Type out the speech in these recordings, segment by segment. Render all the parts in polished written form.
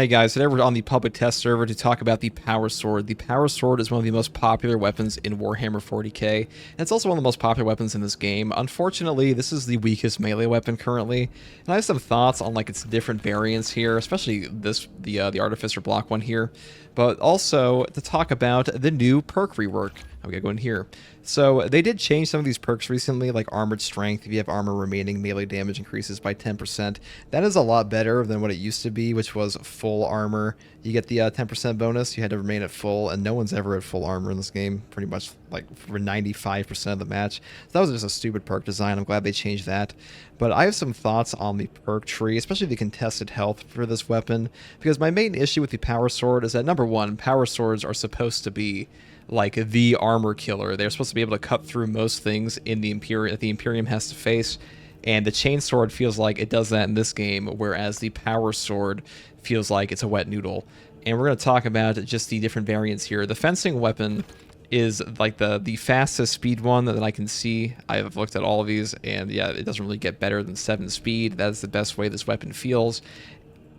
Hey guys, today we're on the public test server to talk about the Power Sword. The Power Sword is one of the most popular weapons in Warhammer 40k, and it's also one of the most popular weapons in this game. Unfortunately, this is the weakest melee weapon currently, and I have some thoughts on like its different variants here, especially the Artificer block one here, but also to talk about the new perk rework. I'm gonna go in here. So they did change some of these perks recently, like Armored Strength. If you have armor remaining, melee damage increases by 10%. That is a lot better than what it used to be, which was full armor. You get the 10% bonus. You had to remain at full, and no one's ever at full armor in this game, pretty much like for 95% of the match. So that was just a stupid perk design. I'm glad they changed that. But I have some thoughts on the perk tree, especially the contested health for this weapon, because my main issue with the Power Sword is that, number one, Power Swords are supposed to be like the armor killer. They're supposed to be able to cut through most things in the Imperium that the Imperium has to face, and the chainsword feels like it does that in this game, whereas the Power Sword feels like it's a wet noodle. And we're going to talk about just the different variants here. The fencing weapon is like the fastest speed one that I can see. I've looked at all of these, and yeah, it doesn't really get better than 7 speed. That's the best way this weapon feels.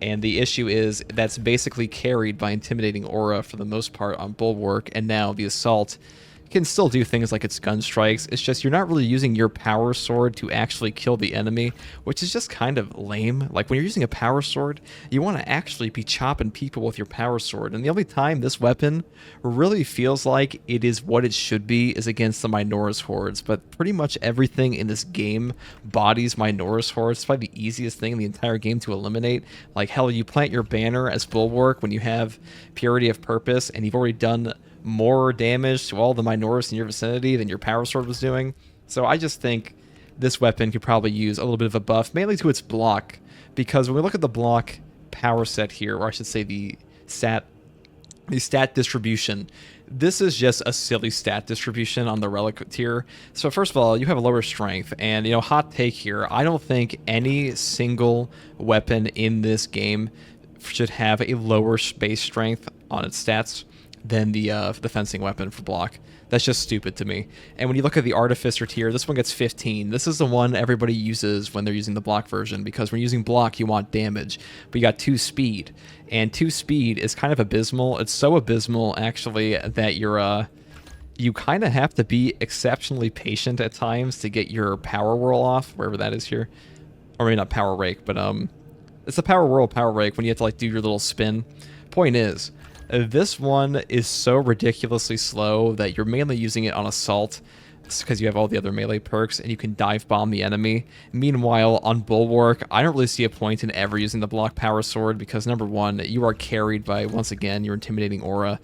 And the issue is that's basically carried by Intimidating Aura for the most part on Bulwark, and now the Assault can still do things like its gun strikes. It's just you're not really using your power sword to actually kill the enemy, which is just kind of lame. Like when you're using a power sword, you want to actually be chopping people with your power sword. And the only time this weapon really feels like it is what it should be is against the Minotaur's hordes. But pretty much everything in this game bodies Minotaur's hordes. It's probably the easiest thing in the entire game to eliminate. Like hell, you plant your banner as Bulwark when you have Purity of Purpose, and you've already done more damage to all the Minotaurs in your vicinity than your power sword was doing. So I just think this weapon could probably use a little bit of a buff, mainly to its block, because when we look at the block power set here, or I should say the stat distribution, this is just a silly stat distribution on the relic tier. So first of all, you have a lower strength, and you know, hot take here, I don't think any single weapon in this game should have a lower base strength on its stats than the fencing weapon for block. That's just stupid to me. And when you look at the Artificer tier, this one gets 15. This is the one everybody uses when they're using the block version, because when you're using block, you want damage. But you got 2 speed, and 2 speed is kind of abysmal. It's so abysmal, actually, that you kind of have to be exceptionally patient at times to get your power whirl off, wherever that is here. Or maybe not power rake, but it's the power whirl, power rake, when you have to like do your little spin. Point is, this one is so ridiculously slow that you're mainly using it on Assault because you have all the other melee perks and you can dive bomb the enemy. Meanwhile, on Bulwark, I don't really see a point in ever using the block power sword because, number one, you are carried by, once again, your Intimidating Aura.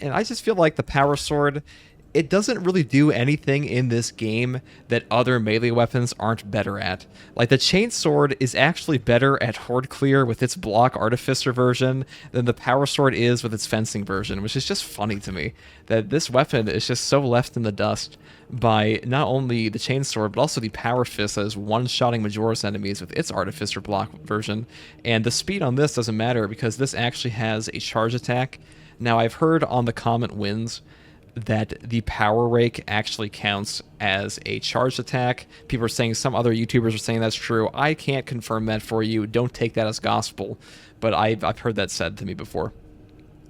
And I just feel like the power sword, it doesn't really do anything in this game that other melee weapons aren't better at. Like, the chainsword is actually better at horde clear with its block Artificer version than the power sword is with its fencing version, which is just funny to me, that this weapon is just so left in the dust by not only the chainsword, but also the power fist that is one-shotting Majoris enemies with its Artificer block version. And the speed on this doesn't matter because this actually has a charge attack. Now, I've heard on the comment wins that the power rake actually counts as a charged attack. People are saying, some other YouTubers are saying that's true. I can't confirm that for you. Don't take that as gospel, but I've heard that said to me before.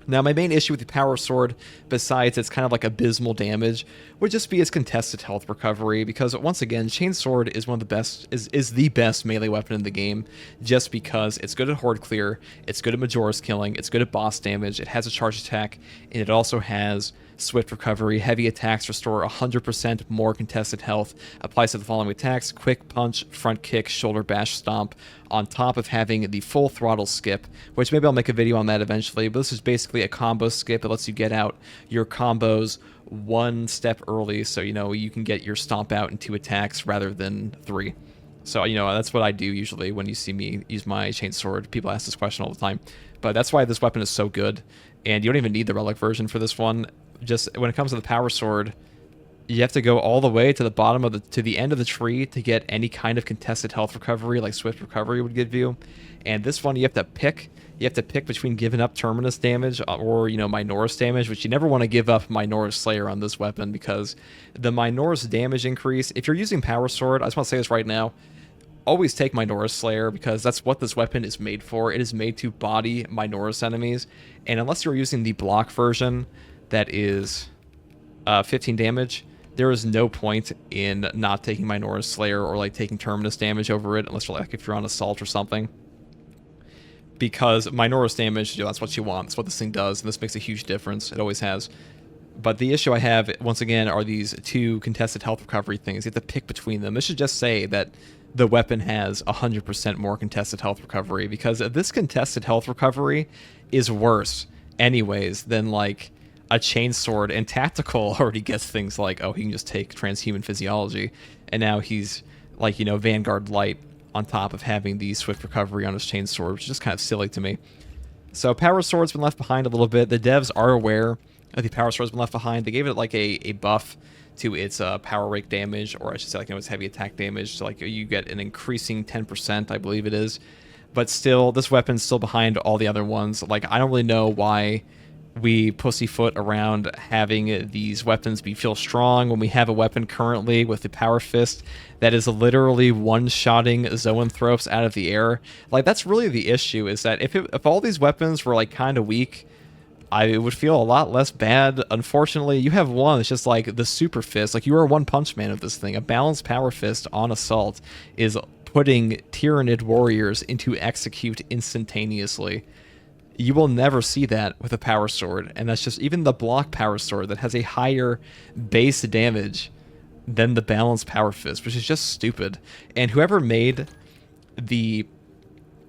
Now, my main issue with the power sword, besides its kind of like abysmal damage, would just be its contested health recovery, because once again, chainsword is one of the best, is the best melee weapon in the game, just because it's good at horde clear, it's good at Majoris killing, it's good at boss damage, it has a charge attack, and it also has swift recovery. Heavy attacks restore 100% more contested health. Applies to the following attacks: quick punch, front kick, shoulder bash, stomp, on top of having the full throttle skip, which maybe I'll make a video on that eventually, but this is basically a combo skip that lets you get out your combos one step early, so you know you can get your stomp out in 2 attacks rather than 3. So, you know, that's what I do usually when you see me use my chainsword. People ask this question all the time, but that's why this weapon is so good, and you don't even need the relic version for this one. Just when it comes to the power sword, you have to go all the way to the bottom of the end of the tree to get any kind of contested health recovery like swift recovery would give you. And this one you have to pick. You have to pick between giving up Terminus damage or, you know, Minotaur's damage, which you never want to give up Minotaur's Slayer on this weapon, because the Minotaur's damage increase, if you're using power sword, I just want to say this right now, always take Minotaur Slayer because that's what this weapon is made for. It is made to body Minotaurus enemies, and unless you're using the block version that is 15 damage, there is no point in not taking Minotaurus Slayer or like taking Terminus damage over it, unless you're like if you're on Assault or something. Because Minotaurus damage, that's what you want. That's what this thing does, and this makes a huge difference. It always has. But the issue I have, once again, are these two contested health recovery things. You have to pick between them. This should just say that the weapon has 100% more contested health recovery, because this contested health recovery is worse anyways than like a chainsword, and Tactical already gets things like, oh, he can just take transhuman physiology, and now he's like, Vanguard Light on top of having the swift recovery on his chainsword, which is just kind of silly to me. So Power Sword's been left behind a little bit. The devs are aware the Power Sword's been left behind. They gave it like a buff to its power rake damage, or I should say like its heavy attack damage. So like you get an increasing 10%, I believe it is. But still, this weapon's still behind all the other ones. Like, I don't really know why we pussyfoot around having these weapons feel strong when we have a weapon currently with the Power Fist that is literally one-shotting Zoanthropes out of the air. Like, that's really the issue, is that if all these weapons were like kind of weak, I would feel a lot less bad. Unfortunately, you have one that's just like the Super Fist. Like, you are one punch man of this thing. A balanced Power Fist on Assault is putting Tyranid warriors into execute instantaneously. You will never see that with a Power Sword, and that's just even the block Power Sword that has a higher base damage than the balanced Power Fist, which is just stupid. And whoever made the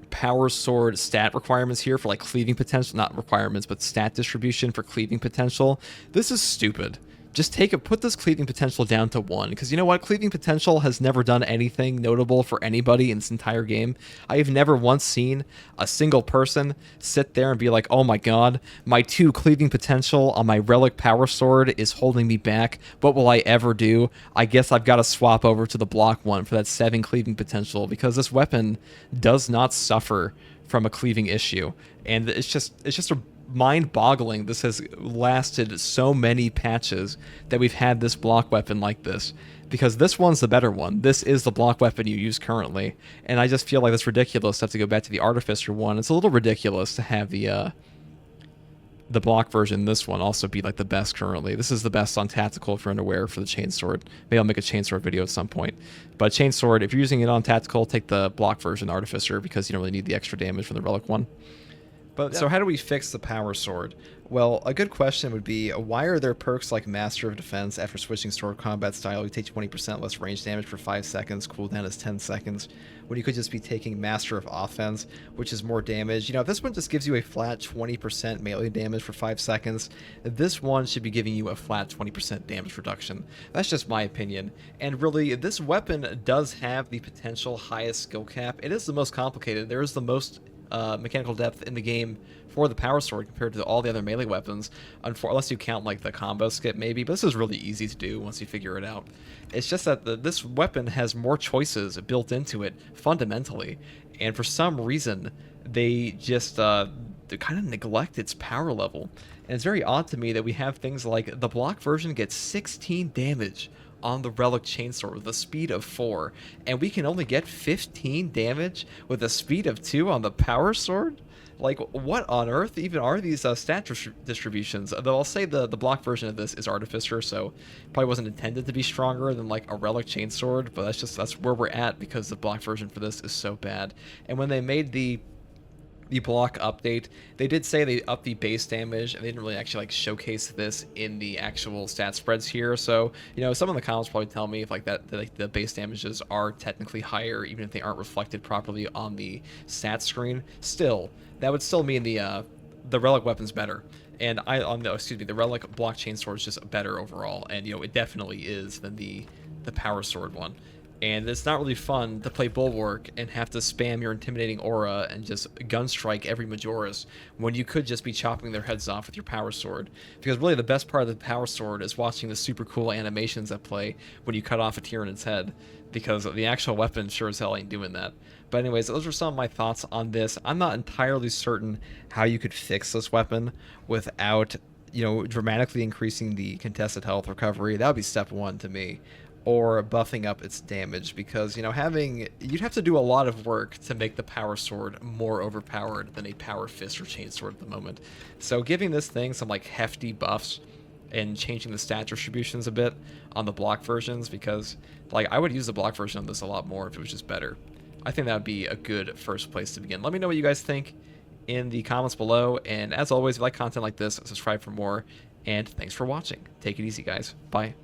Power Sword stat requirements here for like cleaving potential, not requirements, but stat distribution for cleaving potential, this is stupid. Just put this cleaving potential down to 1, because you know what? Cleaving potential has never done anything notable for anybody in this entire game. I have never once seen a single person sit there and be like, oh my god, my 2 cleaving potential on my Relic Power Sword is holding me back. What will I ever do? I guess I've got to swap over to the block one for that 7 cleaving potential, because this weapon does not suffer from a cleaving issue. And it's just a mind-boggling this has lasted so many patches that we've had this block weapon like this, because this one's the better one. This is the block weapon you use currently, and I just feel like it's ridiculous to have to go back to the Artificer one. It's a little ridiculous to have the block version, this one, also be like the best currently. This is the best on Tactical, if you're unaware, for the Chainsword. Maybe I'll make a Chainsword video at some point. But Chainsword, if you're using it on Tactical, take the block version Artificer, because you don't really need the extra damage from the Relic one. But so how do we fix the Power Sword? Well, a good question would be, why are there perks like Master of Defense after switching sword combat style? You take 20% less range damage for 5 seconds, cooldown is 10 seconds, when you could just be taking Master of Offense, which is more damage. You know, if this one just gives you a flat 20% melee damage for 5 seconds, this one should be giving you a flat 20% damage reduction. That's just my opinion. And really, this weapon does have the potential highest skill cap. It is the most complicated. There is the most mechanical depth in the game for the Power Sword compared to all the other melee weapons, unless you count like the combo skip maybe, but this is really easy to do once you figure it out. It's just that this weapon has more choices built into it fundamentally, and for some reason they just they kind of neglect its power level. And it's very odd to me that we have things like the block version gets 16 damage on the Relic Chainsword with a speed of 4, and we can only get 15 damage with a speed of 2 on the Power Sword? Like, what on earth even are these stat distributions? Though I'll say the block version of this is Artificer, so probably wasn't intended to be stronger than like a Relic Chainsword, but that's where we're at, because the block version for this is so bad. And when they made the block update, they did say they upped the base damage, and they didn't really actually like showcase this in the actual stat spreads here. So, you know, some of the comments probably tell me if like that the base damages are technically higher, even if they aren't reflected properly on the stat screen. Still, that would still mean the Relic weapon's better. And the Relic block Chainsword is just better overall, and you know, it definitely is than the Power Sword one. And it's not really fun to play Bulwark and have to spam your intimidating aura and just gunstrike every Majoris when you could just be chopping their heads off with your Power Sword. Because really the best part of the Power Sword is watching the super cool animations that play when you cut off a Tyranid's head, because the actual weapon sure as hell ain't doing that. But anyways, those are some of my thoughts on this. I'm not entirely certain how you could fix this weapon without, you know, dramatically increasing the contested health recovery. That would be step 1 to me. or buffing up its damage, because, you know, you'd have to do a lot of work to make the power sword more overpowered than a power fist or chainsword at the moment. So giving this thing some like hefty buffs and changing the stat distributions a bit on the block versions, because like I would use the block version of this a lot more if it was just better. I think that would be a good first place to begin. Let me know what you guys think in the comments below, and as always, if you like content like this, subscribe for more, and thanks for watching. Take it easy, guys. Bye.